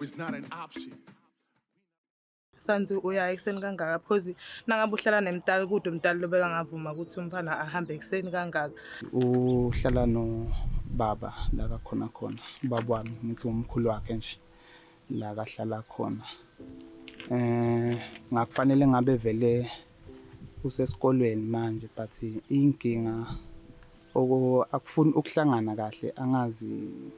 is not an option. Sanzi uya ekseni kangaka phozi nangabe uhlala nemtali kude umtali lobeka ngavuma ukuthi umfana ahambe ekseni kangaka. Uhlala no baba la khona baba wami ngithi umkhulu wakhe nje la kahlala khona. Ngakufanele ngabe vele usesikolweni manje but inkinga akufuni ukuhlangana kahle angazi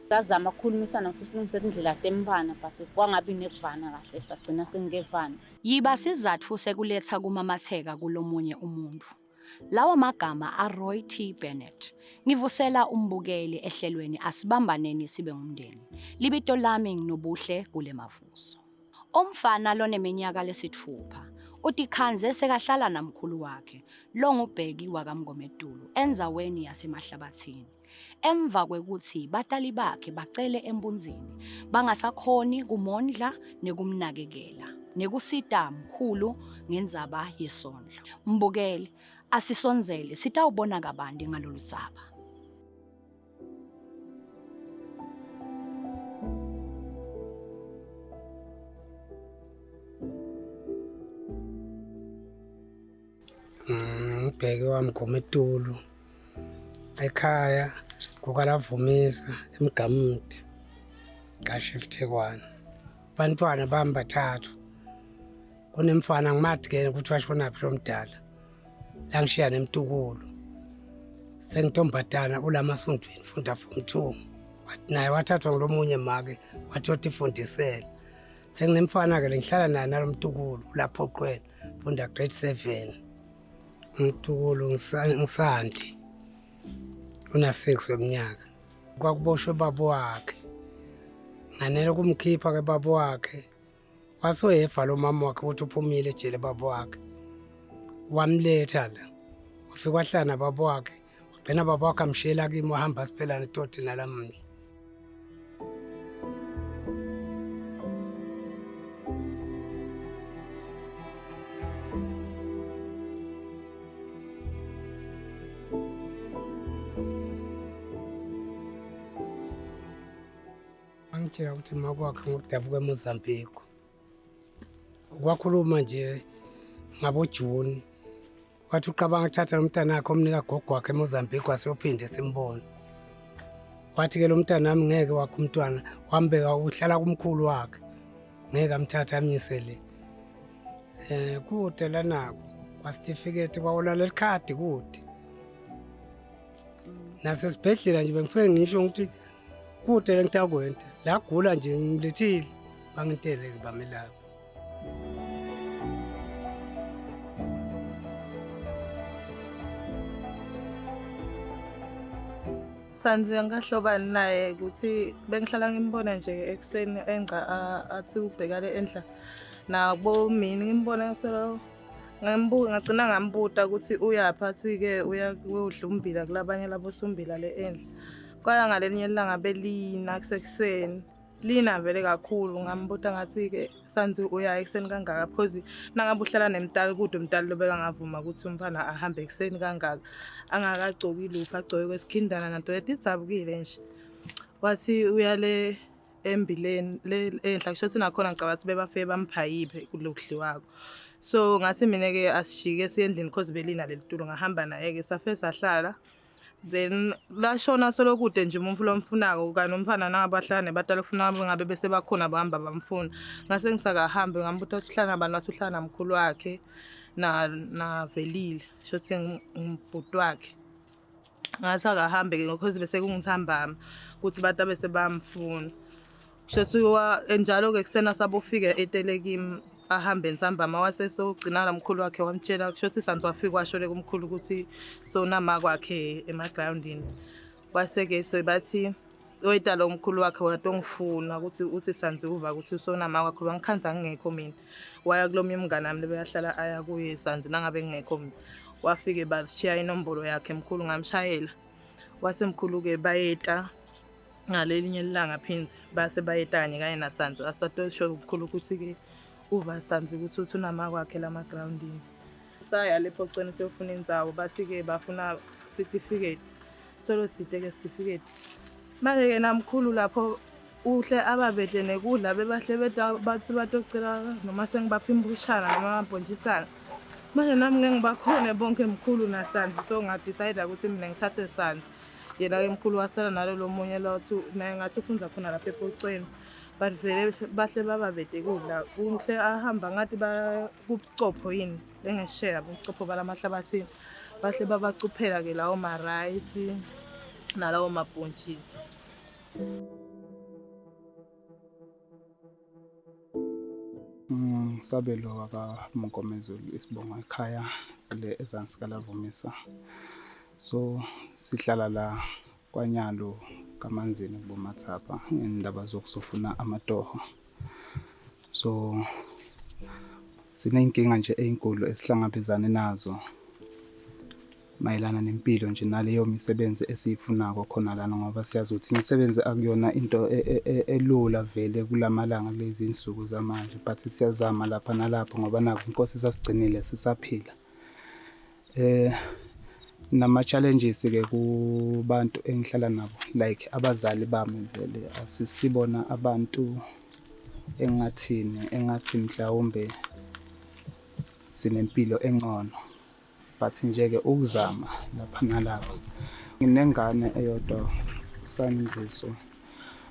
ngazama ukukhulumisana ukuthi silungise indlela temvana but kwangabi nekuvana kahle sagcina sengevana. Yiba sizathu sekuletha kumamatheka kulomunye umuntu. Lawa magama aRoy T Bennett. Ngivusela umbukeli ehlelweni Asibambaneni sibe ngumndeni. Libito lami nginobuhle kule mavuso. Umfana loneminyaka lesithupha utikhanze sekahlala namkhulu wakhe lo ngubheki wakamngomedulu enzaweni yasemahlabathini. Emva kwekuthi batali bakhe bacele embunzini bangasakhoni kumondla nekumnakekela nekusita mkhulu ngenzaba yesondlo. Mbukeli asisonzele sitawubona kabandi ngalolu dzaba. Ubheki wamngomedulu ekhaya kukaLavumisa eMgamudi kaShiftekwane. Bantwana bami bathathu. Kunemfana ngimathi-ke ukuthi washonaphi lo mdala. La ngishiya neMtukulu. Sengitombadana ulamasundweni funda form 2. Naye wathathwa ngulomunye make wathi ifundisela. Senginemfana-ke ngihlala naye naloMtukulu lapho qwela funda grade 7. Umtukulu ngisandi una 6 weminyaka. Kwakuboshwe baba wakhe. Nganele kumkhipha ke baba wakhe. Wasoyefa lo mama wakhe ukuthi uphumile ejele baba wakhe. Wamletha la. Ufika wahlala baba wakhe. Wagcina baba wakhe amshiyela kimi wahamba siphelana idodi nalamhla. Angitshela ukuthi makwakhe ngokudabuka eMozambique. Kwakhuluma nje ngaboJuni. Wathi uqabanga ukuthatha lo mntana wakhe omnika gogo wakhe eMozambique waseyophinde simbone. Wathi ke lo mntana wami ngeke wakhe umntwana wambeka uhlala kumkhulu wakhe. Ngeke amthatha amnyise le. Kude lanako kwacertificate kwawolala lekhadi kude. Nasesibhedlela nje bengifike ngisho ukuthi kude lengitakwenta la gula nje ngilethile bangiteleke bamelapha. Sanzi ngahlobani naye ukuthi bengihlala ngimbona nje ekseni engca athi ubhekale endla nabo mina ngimbona selo ngagcina ngambuta ukuthi uyapha athi-ke uyakudla umbila kulabanye labo sumbila le endla. Kwaya ngalelinye ilanga belina kusekuseni lina vele kakhulu ngambuta ngathi-ke Sanzi uya ekseni kangaka phozi nangabe uhlala nemtali kude umtali lobeka ngavuma ukuthi umfana ahambe ekseni kangaka angakagcoki lufa agcoke kwesikhindana nanto letizabukile nje. Wathi uyale embileni le endla kusho ukuthi nakhona ngicabanga ukuthi bebafike bamphayiphe kulokudliwako. So ngathi mina-ke asijike siyendlini cause belina lelitulo ngahamba naye-ke safe sahlala. Then lashona solokude nje umuntu lomfunako kanye umfana nangabahlala nebatala ufuna ngabe bese bakhona bahamba bamfuna. Ngase ngisakahambe ngambuta ukuthi uhlala nabantu wathi uhlala namkhulu wakhe na Velile shothi ngibhuti wakhe. Ngathi akahambe ke because bese kungithambama ukuthi bathi bese bamfuna. Shothi njalo ke kusena sabofika etelekimi ahambe nsambama wasesogcina namkhulu wakhe wamtshela kushothi Sanzi wafika washole kumkhulu ukuthi so nama kwakhe emagroundini. Waseke so bathi oyita lo mkhulu wakhe watongifuna ukuthi uthi Sanzi uva ukuthi usonama kwakhe wangikhanza ngingekho mina. Waya kulomnye umngane nami lebeyahlala aya kuye Sanzi nangabe ngingekho mina. Wafike bashiya inombolo yakhe mkhulu ngamshayela. Wasemkhulu ke bayeta ngalelinye ilanga phinzi base bayetanye kanye na Sanzi asatosho umkhulu ukuthi ke uva Sanzi ukuthi uthi unama kwakhe lamagroundini. Saya lepho cene seyofuna indzawo bathi ke bafuna certificate. Solo site ke certificate. Manje ke namkhulu lapho uhle ababede nekudla bebahle bathi batocela noma sengibapha imbushana noma amabhontjisana. Manje nami ngeke ngibakhone bonke mkhulu nasanzi, so ngadecide ukuthi mina ngithathe sanzi. Yena-ke mkhulu wasala nalo munye lothi naye ngathi ufunza khona lapha ePocweni. But vele bahle bababede kudla. Uhle ahamba ngathi kubucopho yini bengesheya ubucopho balamahlabathini. Bahle babacuphela-ke lawo ma-rice nalawo mabhontshisi. Sabelo wakaMnkomezulu isibongo ekhaya le ezansi kaLavumisa. So sihlala la kwaNyalo kaManzini kuBomathapha ngendaba zokusofuna amatoho. So sineyinkinga nje ezinkulu esihlangabezana nazo mayelana nempilo nje naleyo misebenzi esiyifunako khona lana, ngoba siyazi ukuthi imisebenzi akuyona into elula vele kulamalanga kulezi insuku zamanje, but siyazama lapha nalapha ngoba nakho inkosi sasigcinile sisaphila. Nama challenges ke kubantu engihlala nabo, like abazali bami vele asisibona abantu engathi mhlawumbe sinempilo engcono, but nje ke ukuzama lapha nalapha. Nginengane eyodwa uSanziso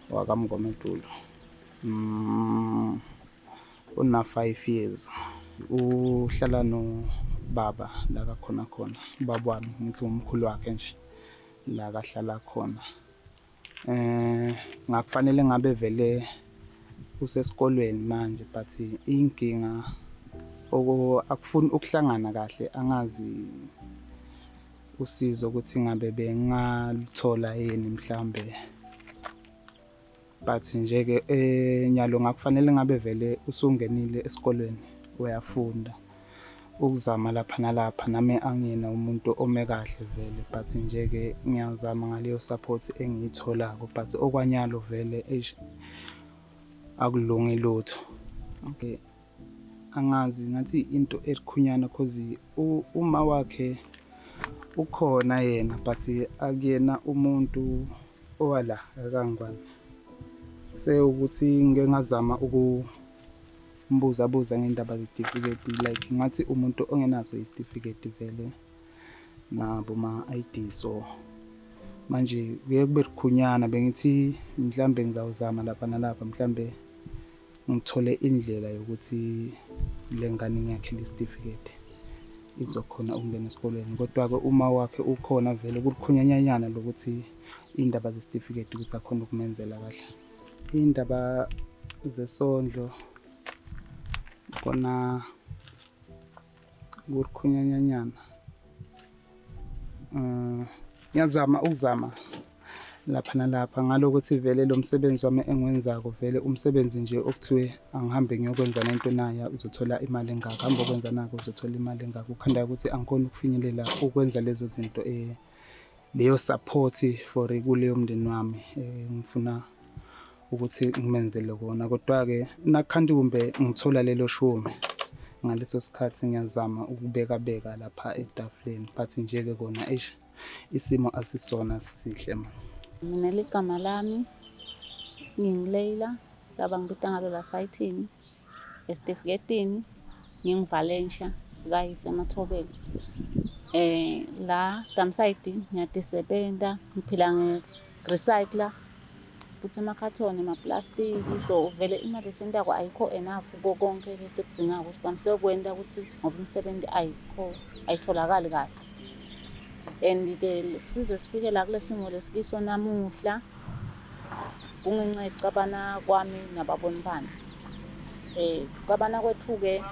wakaMnkomedulu, una 5 years. Uhlala no baba la kakhona ubaba wami ngithi umkhulu wakhe nje la kahlala khona. Ngakufanele ngabe vele usesikolweni manje, but inkinga akufuni ukuhlangana kahle, angazi usizo ukuthi ngabe bengathola yini mhlambe. But nje ke nyalo ngakufanele ngabe vele usungenile esikolweni uyafunda, ukuzama lapha nalapha. Nami angina umuntu ome kahle vele, but nje ke ngiyazama ngaleyo support engiyitholako, but okwanyalo vele akulungi lutho. Okay, angazi ngathi into elikhunyana cause uma wakhe ukhona yena, but akuyena umuntu owala akangwane. Ukuthi ngeke ngazama ukumbuza ngendaba zecertificate, like ngathi umuntu ongenazo icertificate vele nabo ma-ID. So manje kuye kube likhunyana, bengithi mhlambe ngizawuzama lapha nalapha, mhlambe ngithole indlela yokuthi le ngane ngiyakhe le-certificate izokhona ukungena esikoleni. Kodwa-ke uma wakhe ukhona vele kulikhunyanyanyana lokuthi indaba ze-certificate ukuthi akhona ukumenzela kahle. Indaba zesondlo kona kulikhunyanyanyana. Ngiyazama lapha nalapha ngalokuthi vele lo msebenzi wami engiwenzako vele umsebenzi nje okuthiwe angihambe ngiyokwenza nento nayo uzothola imali engaka, hamba ukwenza nako uzothola imali engaka. Ukhanda ukuthi angikhona ukufinyelela ukwenza lezo zinto, leyo support for kuleyo mndeni wami ngifuna ukuthi ngimenzele kona. Kodwa-ke nakukhandi kumbe ngithola lelo shumi ngaleso sikhathi ngiyazama ukubeka lapha etafuleni, but nje-ke kona isimo asisona sihle manje. Mina ligama lami ngingileyla, laba ngibita ngalo la sayithini, esitifiketini ngingiValencia kayise eMathobela. La Damside ngiyadisebenta, ngiphila nge-recycler, siputha amakhathoni, amaplastiki. So vele imali esentako ayikho enough konke lesikudingako, sivamise kwenta ukuthi ngoba umsebenzi ayitholakali kahle. And-ke size sifike la kule simo lesikiso namuhla kungenxa yokucabana kwami nababoni bami. Ukubana kwethu-ke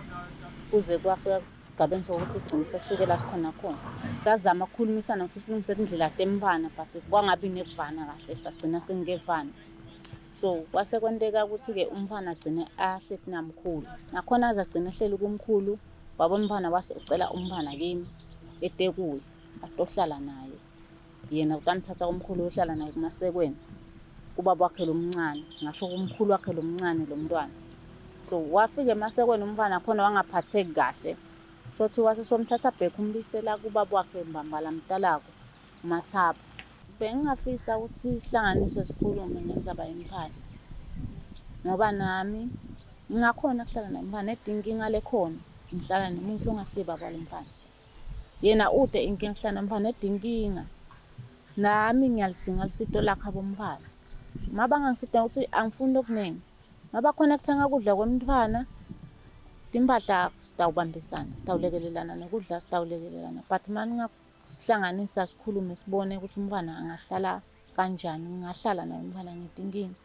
kuze kwafika isigabeni sokuthi sigcine sesifike la sikhona khona. Sazama ukukhulumisana ukuthi silungisele indlela tembana, but kwangabi nekuvana kahle, sagcina sengevana. So kwase kwenteka ukuthi-ke umfana agcine ahleli namkhulu, nakhona azagcina ehleli kumkhulu. Wabona umfana wase ucela umfana kimi eTekuya ahlohlala naye. Yena ukamthatha kumkhulu ohlala naye kuMasekweni kubaba wakhe lomncane, ngasho kumkhulu wakhe lomncane lo mntwana. So wafika eMasekweni umfana khona wangaphatheki kahle, shothi wase somthatha back umbisela kubaba wakhe Mbambala Mtalako uMathapha. Bengingafisa ukuthi sihlanganiswe sikhulume ngendaba yemphana, ngoba nami ngingakhona kuhlala nomfana edinkinga lekhona ngihlala nomuntu ongasiba kwalomfana yena ude inkinga kuhlala nomfana edinkinga nami ngiyalidinga lisito lakhe abomfana maba ngangisidinga ukuthi angifuni okuningi maba khona kuthenga ukudla kwemntfwana timpahla sitawubambisana sitawulekelelana nokudla sitawulekelelana but manje sihlanganisa sikhulume sibone ukuthi umntwana angahlala kanjani ngingahlala naye umntwana ngidinkinga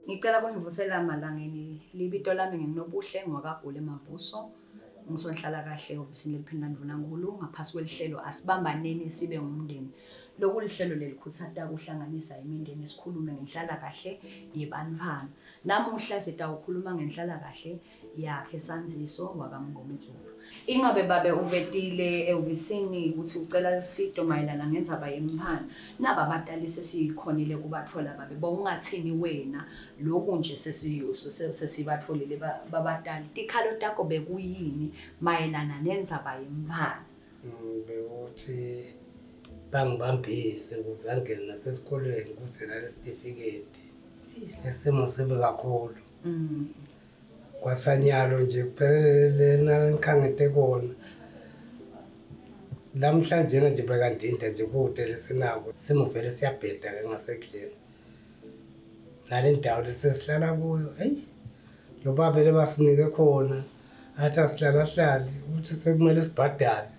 Ngicela kunivusela amalangeni libito lami nginobuhle ngwakagule Mavuso ngisonhlala kahle ofisini leliphindandvunankulu ngaphasi kwelihlelo asibambaneni sibe ngumndeni lokhu lihlelo lelikhuthaza ukuhlanganisa imindeni esikhulume ngenhlala kahle yebantfana namuhla sitawukhuluma ngenhlala kahle yakhe Sanziso wakamngomezulu ingabe babe uvetile ehofisini ukuthi ucela lisito mayelana ngendzaba yemphana naba batali sesikhonile kubatfola babe bowungathini wena lokhu nje sesibatfolile babatali tikhalo takho bekuyini mayelana nendzaba yemphana bekuthi bangibambise ukuze angene nasesikolweni ukuthi nalesitifiketi lesimo sebe kakhulu kwasanyalo nje kuphelele nanikhangete kona namhlanje nje bekandinda nje kude lesinako simuvele siyabheda ke ngasekhaya nale ndawo lesesihlala kuyo lo babele basinike khona athi asihlala uthi sekumele sibhadale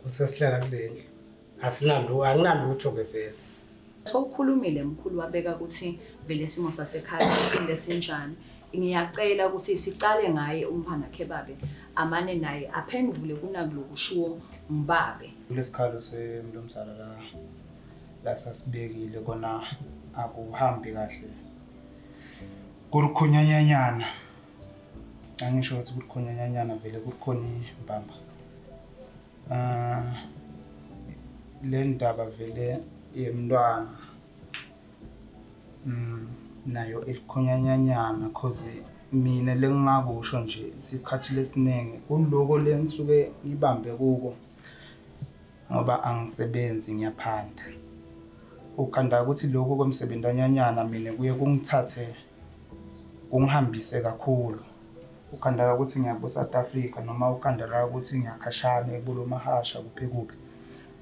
usesihlala kulendlu anginalutho ke vele sowukhulumile mkhulu wabeka ukuthi vele simo sasekhaya sinde sinjani ngiyacela ukuthi sicale ngaye umphana kebabe amane naye aphendule kunakulokushiwo mbabe kulesikhalo semlomzala la sasibekile kona akuhambi kahle kurukhonyanyana angisho ukuthi kurukhonyanyana vele kukhona imbamba le ndaba vele yemntwana nayo elikhonyanyana cause mina lengingakusho nje isikhathi lesiningi kuloko lenisuke ngibambe kuko ngoba angisebenzi ngiyaphanda ukhanda ukuthi lokho komsebenzanyanyana mina kuye kungithathe kungihambise kakhulu ukhanda ukuthi ngiyabu South Africa noma ukhanda ukuthi ngiyakhashana ebulo mahasha kuphe kuphi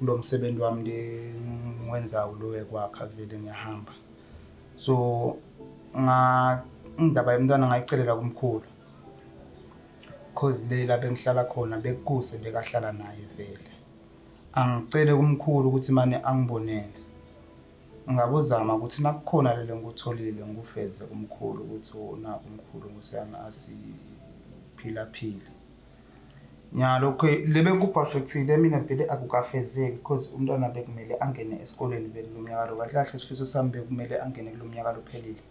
lo msebenzi wami ngiwenzayo lo ekwakha vele ngiyahamba so indaba yemntwana ngayicelela kumkhulu cause lela bengihlala khona bekuse bekahlala naye vele angicele kumkhulu ukuthi manje angibonele ngabuzama ukuthi nakukhona lele ngutholile ngufeze kumkhulu ukuthi ona kumkhulu ngusiyami asiphila phila nyalo lebe kuperfectile mina vele akukafezeki because umntwana bekumele angene esikoleni vele lomnyaka lo kahle kahle sifiso sami bekumele angene kulomnyaka lophelile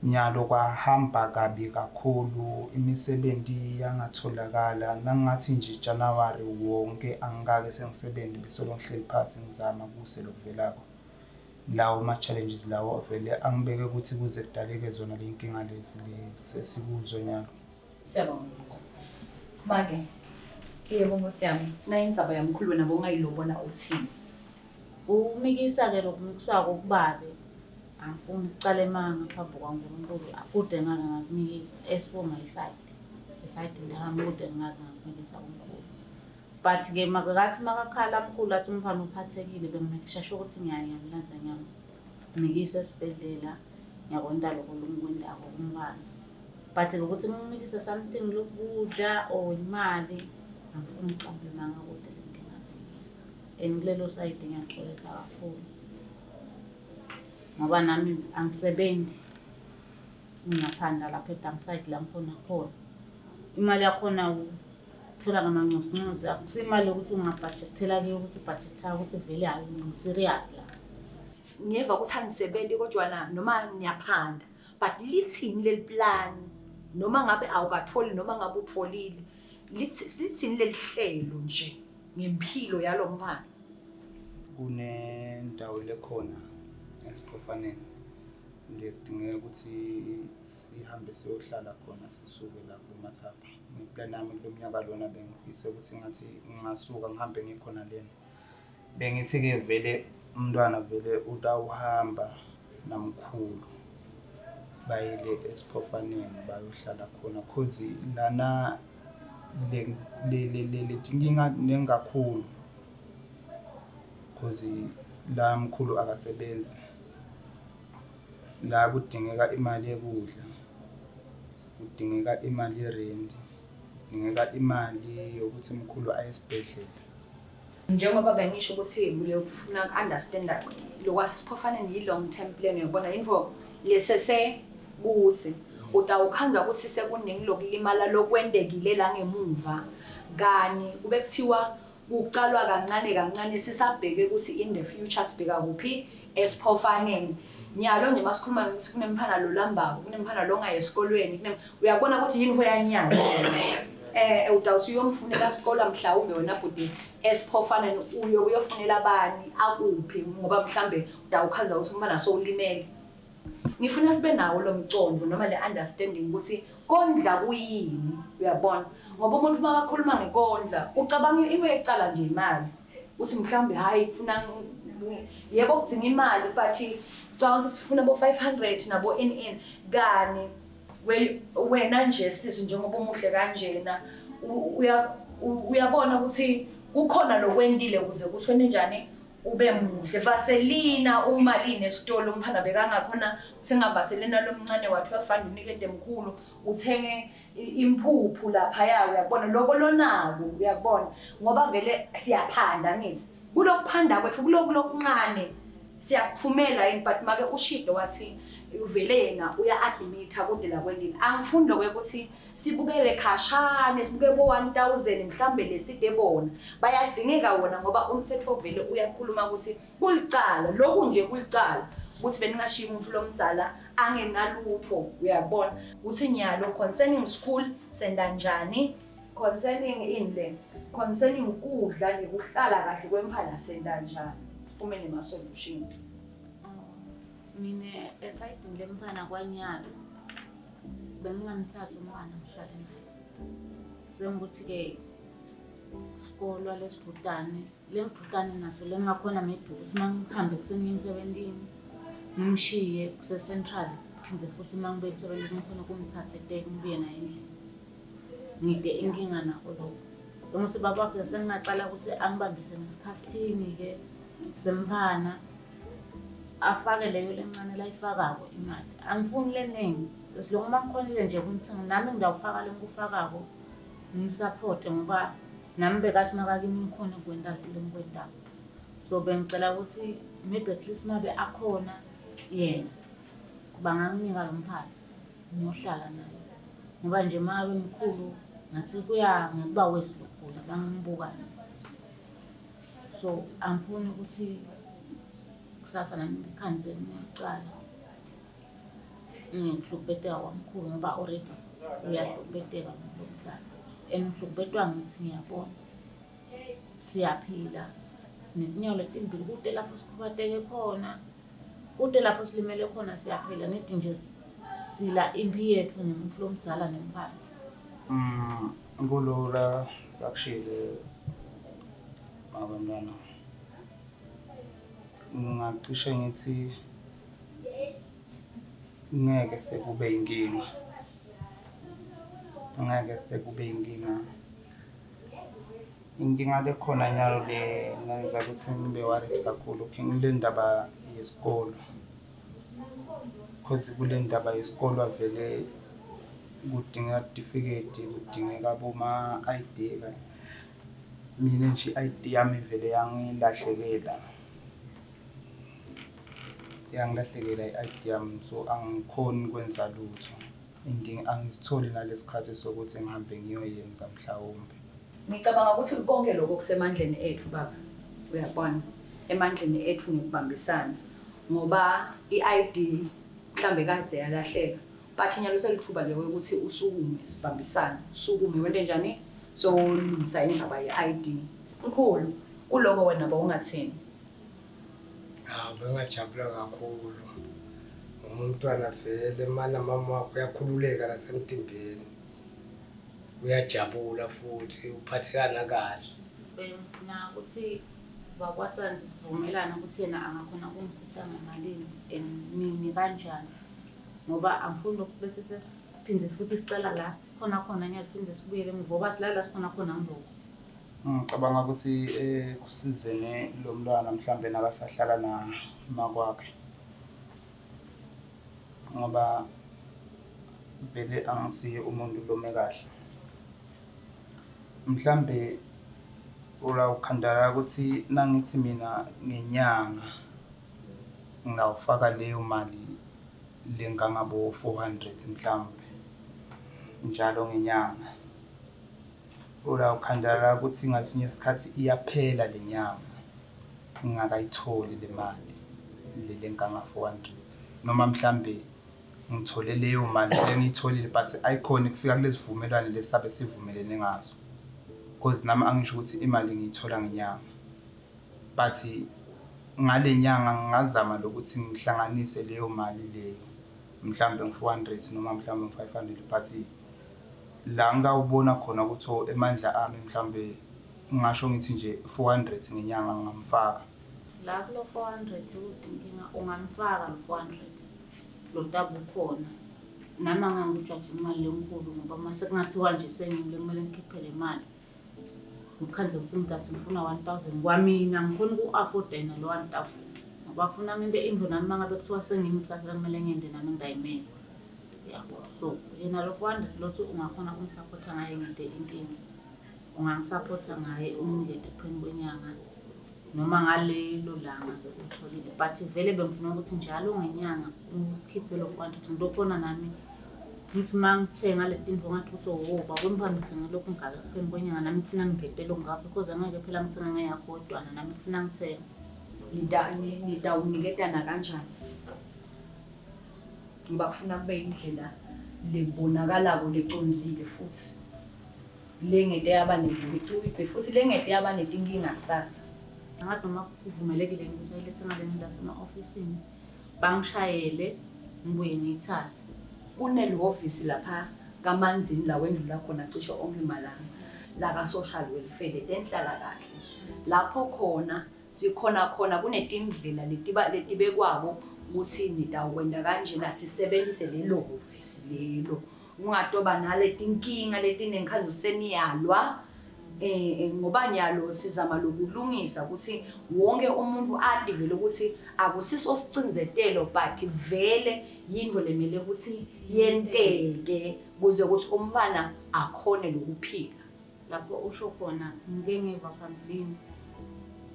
nyalo kwahamba kabi kakhulu imisebenzi yangatholakala nangathi nje January wonke angikake sengisebenzi besolo ngihleli phansi ngizama kuse lokuvelako lawo ma challenges lawo vele angibeke ukuthi kuze kudaleke zona lenkinga lezi sesikuzo nyalo siyabonga Mage, yebo ngosiyami, na indzaba yamkhulu wena bongayilobona uthini. Umikisa-ke lokumikiswako kubabe angifuni ukucala emanga ngaphambi kwaNkulunkulu akude ngake ngakumikisa as for my side eside ngihamba kude ngake ngakumikisa kumkhulu but-ke makakathi makakhala mkhulu athi umfana uphathekile bengimekisha ukuthi ngiyamlanza ngiyamikisa esibhedlela ngiyakwenda lokho lungikwendako kumfana but ukuthi ngimikisa something lokudla or imali angifuni ukucamba emanga kude ngingakimikisa and kulelo side ngiyaxolisa kakhulu ngoba nami angisebenzi ngiyaphanda lapha eDamside la ngikhona khona imali yakhona uthola ngamancozincozi akusimali ukuthi ungabudgetela kuyo ukuthi budgetha ukuthi vele hayi ngiserious la ngiyeva ukuthi angisebenzi kodwa noma ngiyaphanda but lithini leli plan noma ngabe awukatholi noma ngabe utholile lithini leli hlelo nje ngempilo yalomphana kunendawo lekhona esiphofaneni nje kudingeka ukuthi sihambe siyohlala khona sisuke la kuMathapha. Ngiplan yami lo mnyaka lona bengifise ukuthi ngathi ngingasuka ngihambe ngikhona lena. Bengithi ke vele umntwana vele utawuhamba namkhulu bayile esiphofaneni bayohlala khona cause lana le tinkinga nengakhulu cause la mkhulu akasebenzi. La kudingeka imali yokudla, kudingeka imali yerent, kudingeka imali yokuthi umkhulu aye esibhedlela. Njengoba bengisho ukuthi ngiyofuna ukunderstand lokwasiphofaneni yi-long term plan yobona info lesese kuthi utawukhanza ukuthi sekuningi lokulimala lokwendekile la ngemuva kani kube kuthiwa kuqalwa kancane kancane sisabheke ukuthi in the future sibheka kuphi esiphofaneni. Nyalo nje masikhuluma ukuthi kunemphana lo lambako kunemphana lo ngaye esikolweni uyabona ukuthi yini hoyanyalo utawuthi uyomfunela isikole mhlawumbe wena bhuti esiphofaneni uyofunela abani akuphi ngoba mhlambe utawukhanza ukuthi umntana sowulimele. Ngifuna sibe nawo lo mcondo noma le understanding ukuthi kondla kuyini uyabona ngoba umuntu makakhuluma ngekondla ucabanga into ecala nje imali uthi mhlambe hayi kufuna yebo kudinga imali but Jones sifuna bo 500 nabo NN kani wena nje sisi njengoba umuhle kanjena uyabona ukuthi kukhona lokwendile ukuze kuthi wena njani ube muhle Vaseline uma linesitolo umphana bekangakhona uthenga Vaseline lomncane wathi uyafanda unikede emkhulu uthenge impuphu lapha yawo uyabona lokho lonako uyabona ngoba vele siyaphanda ngithi kulokuphanda kwethu kulokuncane siyakuphumela yini but make uShido wathi uvele yena uya-admit kude la kwendini angifundi ukuthi sibukele khashane sibuke bo 1000 mhlambe leside bona bayadzingeka wona ngoba umthetho vele uyakhuluma ukuthi kulicala lokhu nje kulicala ukuthi beningashiya umuntu lomdzala angenalutho uyabona uthi nyalo concerning school senda njani concerning inle concerning ukudla nekuhlala kahle kwemphana senda njani ume nema solution. Mina esayidini lemphana kwaNyalo bengingamthatha umntwana ngishade naye. Sengukuthi-ke isikolo lesibhutane naso lengakhona maybe ukuthi mangihambe kuseni emsebenzini ngimshiye kuse-Central phindze futhi mangibuye emsebenzini ngikhona kumthatha eteke ngibuye naye endlini. Ngide inkinga nakho lokho. Ngokuthi babakhe sengingacala ukuthi angibambise nesikhaftini-ke semphana afake leyo lencane la ifakako imali angifuni leningi siloko makukhonile nje kumthenga nami ngidawufaka lo ngikufakako ngimsupport ngoba nami bekathi makakimi ngikhona kwenda lo ngikwendako so bengicela ukuthi maybe at least mabe akhona yena banganginika lo mphana ngiyohlala naye ngoba nje mabe mkhulu ngathi kuya ngikuba wesilokula bangimbuka so angifuni ukuthi kusasa nami ngikhanze ngiyacala ngihlupheteka kwamkhulu ngoba already uyahlupheteka ngomzala enhluphetwa ngithi ngiyabona siyaphila sinetinyawo letimbili kude lapho sikhubateke khona kude lapho silimele khona siyaphila nedi nje sila impi yethu ngemuntu lomdzala nemphana. Ngulula sakushile abantwana ngingacishe ngithi ngeke sekube inkinga inkinga lekhona nyalo le ngenza ukuthi ngibe worried kakhulu ngile ndaba yesikolo because kule ndaba yesikolo vele kudinga certificate kudingeka boma ID mina nje ID yami vele yangilahlekela i-ID yami so angikhoni kwenza lutho angisitholi nalesikhathi sokuthi ngihambe ngiyoyenza mhlawumbe. Ngicabanga ukuthi konke lokho kusemandleni ethu baba uyabona emandleni ethu ngikubambisana ngoba i-ID mhlambe kade yalahleka but nyalo selithuba leyo ukuthi usukume sibambisana usukume wente njani so lungisa indaba ye-ID mkhulu kuloko wena bawungathini Bengajabula kakhulu. Umntwana vele mana mama wakho uyakhululeka nasemtimbeni. Uyajabula futhi uphathekana kahle. Bengifuna ukuthi bakwasanzi sivumelana ukuthi yena angakhona ukungisita ngemalini nini kanjani. Ngoba angifuni lokhu bese sesiphinde futhi sicela la khona ngiyaphinde sibuyele ngoba silala sikhona ngiloko. Ngicabanga ukuthi kusizene lo mntwana mhlambe nakasahlala na makwakhe. Ngoba vele angisiye umuntu lome kahle. Mhlambe ukhandala ukuthi nangithi mina ngenyanga ngawufaka leyo mali lengangabo 400 mhlambe njalo ngenyanga. Ukhandala ukuthi ngasinye isikhathi iyaphela lenyanga ngingakayitholi le mali lenganga 400 noma mhlambe ngithole leyo mali engiyitholile but ayikho kufika kulezivumelwano lesabe sivumelene ngazo. Because nami angisho ukuthi imali ngiyithola ngenyanga but ngale nyanga ngingazama lokuthi ngihlanganise leyo mali leyo mhlambe ngi400 noma mhlambe ngi500 but la ngawubona khona ukuthi emandla ami mhlambe ngisho ngithi nje 400 ngenyanga ngamfaka La kulo 400 udinkinga ungamfaka lo 400 lo tabu khona nami angangijudge imali lenkulu ngoba mase kungathiwa nje sengimle kumele ngikhiphele imali ngikhanze ngifuna ukuthi ngifuna 1000 kwamina ngikhona uku-afforda yena lo 1000 ngoba kufuna ngento imvo nami mangabe kuthiwa sengimi kusasa kumele ngende nami ngidayimele yabo. So yena lo 400 lothi ungakhona ukumsupporta ngaye ngente inkinga ungangisupporta ngaye umnikete ekupheni kwenyanga noma ngalelo langa utholile but vele bengifuna ukuthi njalo ngenyanga ukhiphe lo 400 ngilokhona nami ngithi mangithenga le tinto ngathi ukuthi bakwempa ngithenga lokhu ngaka ekupheni kwenyanga nami ngifuna ngigedele ngapha because angeke phela ngithenga ngeyakho kodwana nami ngifuna ngithenga nidawuniketana kanjani ngoba kufuna kube indlela lebonakala leconzile futhi lengete yabanebuciki futhi lengete yabanetinkinga kusasa. Ngathi noma kuvumelekile ukuthi ayilethe ngale ndasema officeini bangishayele ngibuye ngiyithathe. Kunelihhovisi lapha kaManzini la wendlula khona cishe onke imalanga la ka social welfare letenhlala kahle lapho khona sikhona kunetindlela letibekwabo ukuthi nitawukwenda kanjena sisebenzise lelo hhovisi lelo ungatoba naletinkinga letinenkhalo seniyalwa ngoba nyalo sizama lokulungisa ukuthi wonke umuntu adivele ukuthi akusiso sicindzetelo but vele yinto lemele ukuthi yenteke kuze ukuthi umntwana akhone lokuphila. Lapho usho khona ngeke ngiva phambilini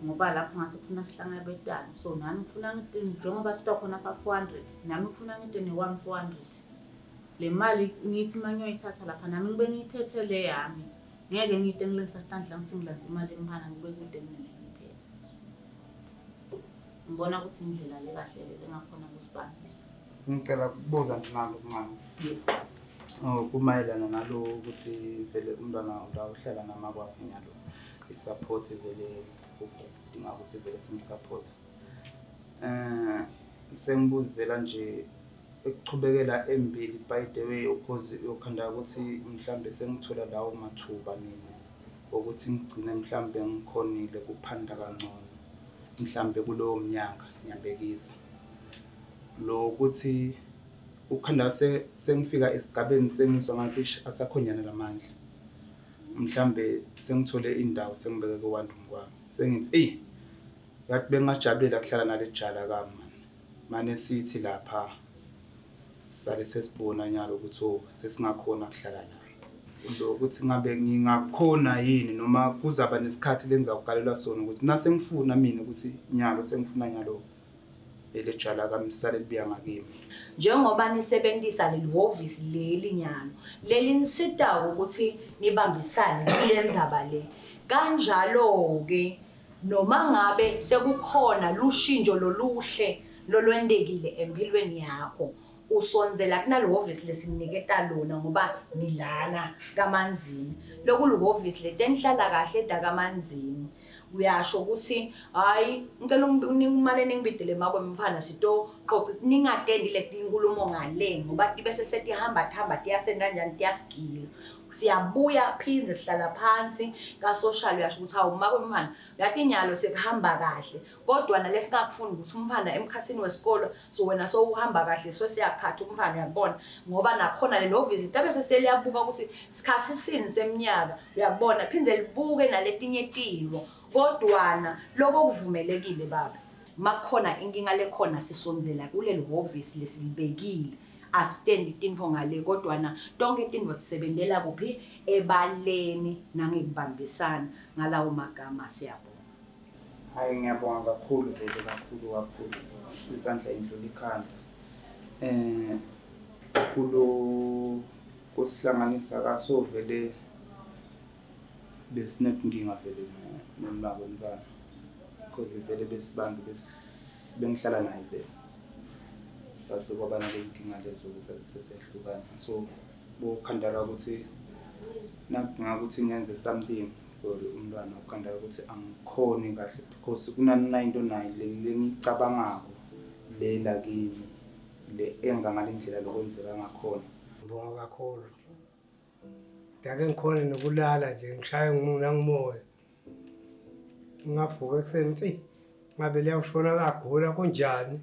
ngoba lapho ngathi kufuna sihlangane betana so nami ngifuna ngithi njengoba sitwa khona pa 400 nami ngifuna ngithi ne 1400 le mali ngithi mangiyoyithatha lapha nami ngibe ngiyiphethe le yami ngeke ngiyite ngilengisahlandla ngithi ngilanze imali emphana ngibe kude mina ngiphethe ngibona ukuthi indlela le kahle le engakhona kusibambisa. Ngicela ukubuza nalo mama. Yes. Kumayelana nalo ukuthi vele umntwana udawuhlala namakwakhe nyalo isupport vele udinga ukuthi vele simsupport. Sengibuzela nje ekuchubekela embili by the way because yokhanda ukuthi mhlambe sengithola lawo mathuba mina ukuthi ngigcine mhlambe ngikhonile kuphanda kangcono mhlambe kulowo mnyaka ngiyabekisa lo ukuthi ukhanda sengifika esigabeni sengizwa ngathi asakhonyana lamandla mhlambe sengithole indawo sengibeke kwandumi kwami sengithi yathi bengajabulela kuhlala nalejala kami manje sithi lapha sale sesibona nyalo ukuthi sesingakhona kuhlala la lo ukuthi ngabe ngingakhona yini noma kuzaba nesikhathi lenza ugalelwa sona ukuthi nase ngifuna mina ukuthi nyalo sengifuna nyalo elejala kami sale libiya ngakimi njengoba nisebenzisa lelihhovisi leli nyalo leli nisitawo ukuthi nibambisane kulendzaba le kanjalo ke noma ngabe sekukhona lushintsho loluhle lolwendekile empilweni yakho usonzela kunalihhovisi lesiniketa lona ngoba nilana kaManzini lokuluhhovisi letenhlala kahle dakaManzini uyasho ukuthi hayi ngicela nimane ningibidele makwemfana sito qoqa ningatendi le inkulumo ngale ngoba bese setihamba tiyasenda kanjani tiyasigila siyabuya phindze sihlala phansi ka social uyasho ukuthi hawu makwemfana uyathi inyalo sekuhamba kahle kodwa nalesingakufuni ukuthi umfana emkhathini wesikolo so wena so uhamba kahle so siyakhatha umfana uyabona ngoba nakhona lelo visit bese seliyabuka ukuthi isikhathi sini seminyaka uyabona phindze libuke naletinye tilo kodwana lokho kuvumelekile baba makhona inkinga lekhona sisonzela kuleli office lesilibekile asitendi tinfo ngale kodwana tonke tinfo tisebentela kuphi ebaleni nangekubambisana ngalawo magama siyabona. Hayi ngiyabonga kakhulu vele kakhulu izandla indlula ikhanda kusihlanganisa kaso vele besinenkinga vele nomako mntwana because vele besibantu bengihlala naye vele sase kwaba nalenkinga lezo sesehlukana so bokhandala ukuthi nakudinga ukuthi ngenze something for umntwana ukhandala ukuthi angikhoni kahle because kunani into nayo lengicabangako lela kimi le engangale ndlela lokwenzeka ngakhona. Ngibonga kakhulu ndake ngikhona nokulala nje ngishaye ngimoya ngavuka ekuseni nti ngabe liyashona kagula kunjani.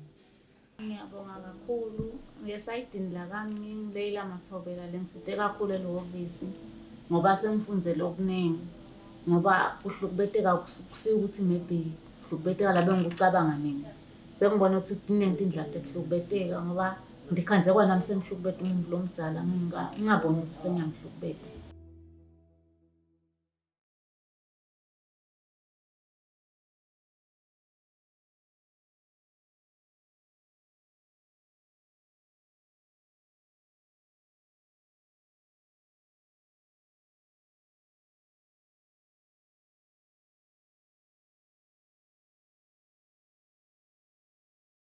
Ngiyabonga kakhulu ngesayidini lakami ngileyila Mathobela lengisite kakhulu elohhovisi ngoba sengifundzele okuningi ngoba uhlukubeteka kusikuthi maybe uhlukubeteka labe ngikucabanga mina sengibona ukuthi kuningi indlela ekuhlukubeteka ngoba ndikhanze kwanami sengihlukubeta umuntu lomdzala ngingaboni ukuthi sengiyamhlukubeta.